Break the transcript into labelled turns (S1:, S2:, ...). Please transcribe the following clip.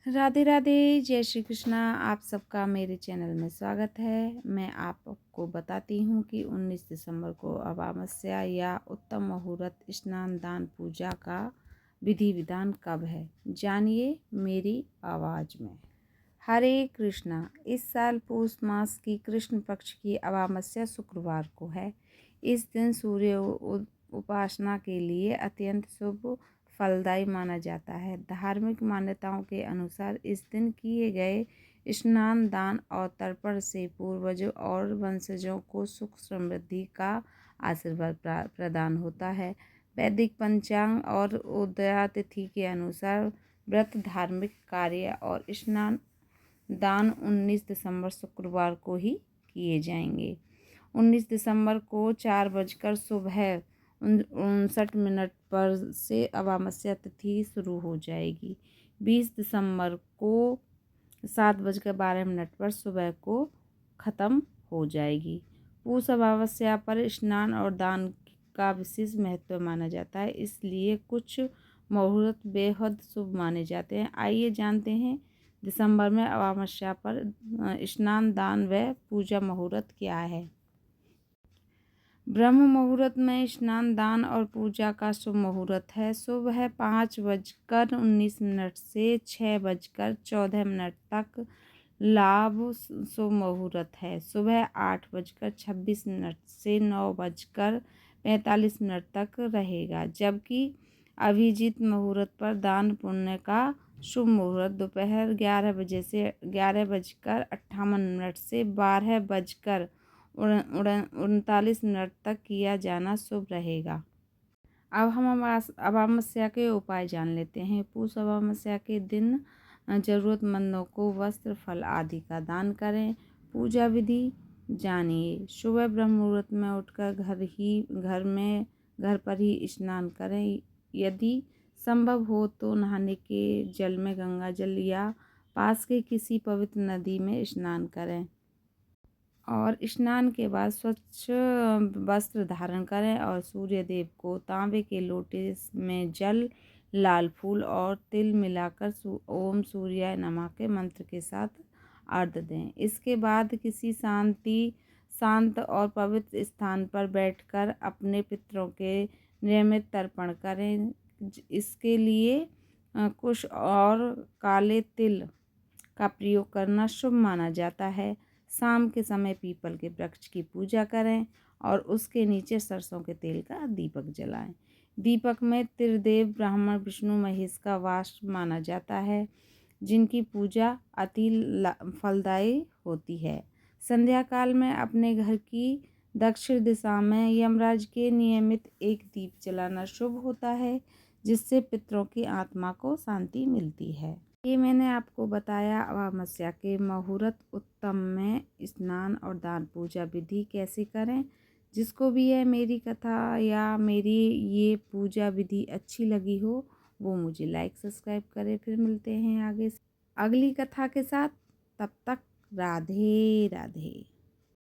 S1: राधे राधे, जय श्री कृष्णा। आप सबका मेरे चैनल में स्वागत है। मैं आपको बताती हूँ कि 19 दिसंबर को अमावस्या या उत्तम मुहूर्त स्नान दान पूजा का विधि विधान कब है, जानिए मेरी आवाज़ में। हरे कृष्णा। इस साल पौष मास की कृष्ण पक्ष की अमावस्या शुक्रवार को है। इस दिन सूर्य उपासना के लिए अत्यंत शुभ फलदायी माना जाता है। धार्मिक मान्यताओं के अनुसार इस दिन किए गए स्नान दान और तर्पण से पूर्वजों और वंशजों को सुख समृद्धि का आशीर्वाद प्रदान होता है। वैदिक पंचांग और उदया तिथि के अनुसार व्रत, धार्मिक कार्य और स्नान दान 19 दिसंबर शुक्रवार को ही किए जाएंगे। 19 दिसंबर को 4 बजकर सुबह 59 पर से अमावस्या तिथि शुरू हो जाएगी। 20 दिसंबर को 7 बजकर 12 पर सुबह को ख़त्म हो जाएगी। पूष अमावस्या पर स्नान और दान का विशेष महत्व माना जाता है, इसलिए कुछ मुहूर्त बेहद शुभ माने जाते हैं। आइए जानते हैं दिसंबर में अमावस्या पर स्नान दान व पूजा मुहूर्त क्या है। ब्रह्म मुहूर्त में स्नान दान और पूजा का शुभ मुहूर्त है। सुबह 5 बजकर 19 से 6 बजकर 14 तक लाभ शुभ मुहूर्त है। सुबह 8 बजकर 26 से 9 बजकर 45 तक रहेगा, जबकि अभिजीत मुहूर्त पर दान पुण्य का शुभ मुहूर्त दोपहर 11 बजे से 11 बजकर 58 से 12 बजकर 39 तक किया जाना शुभ रहेगा। अब हम अमावस्या के उपाय जान लेते हैं। पूष अमावस्या के दिन ज़रूरतमंदों को वस्त्र, फल आदि का दान करें। पूजा विधि जानिए। सुबह ब्रह्म मुहूर्त में उठकर घर पर ही स्नान करें। यदि संभव हो तो नहाने के जल में गंगा जल या पास के किसी पवित्र नदी में स्नान करें और स्नान के बाद स्वच्छ वस्त्र धारण करें और सूर्य देव को तांबे के लोटे में जल, लाल फूल और तिल मिलाकर ओम सूर्याय नमः के मंत्र के साथ अर्घ्य दें। इसके बाद किसी शांत और पवित्र स्थान पर बैठकर अपने पितरों के नियमित तर्पण करें। इसके लिए कुश और काले तिल का प्रयोग करना शुभ माना जाता है। शाम के समय पीपल के वृक्ष की पूजा करें और उसके नीचे सरसों के तेल का दीपक जलाएं। दीपक में त्रिदेव ब्रह्मा, विष्णु, महेश का वास माना जाता है, जिनकी पूजा अति फलदायी होती है। संध्या काल में अपने घर की दक्षिण दिशा में यमराज के नियमित एक दीप जलाना शुभ होता है, जिससे पितरों की आत्मा को शांति मिलती है। ये मैंने आपको बताया अमावस्या के मुहूर्त उत्तम में स्नान और दान पूजा विधि कैसे करें। जिसको भी है मेरी कथा या मेरी ये पूजा विधि अच्छी लगी हो वो मुझे लाइक सब्सक्राइब करें। फिर मिलते हैं आगे अगली कथा के साथ। तब तक राधे राधे।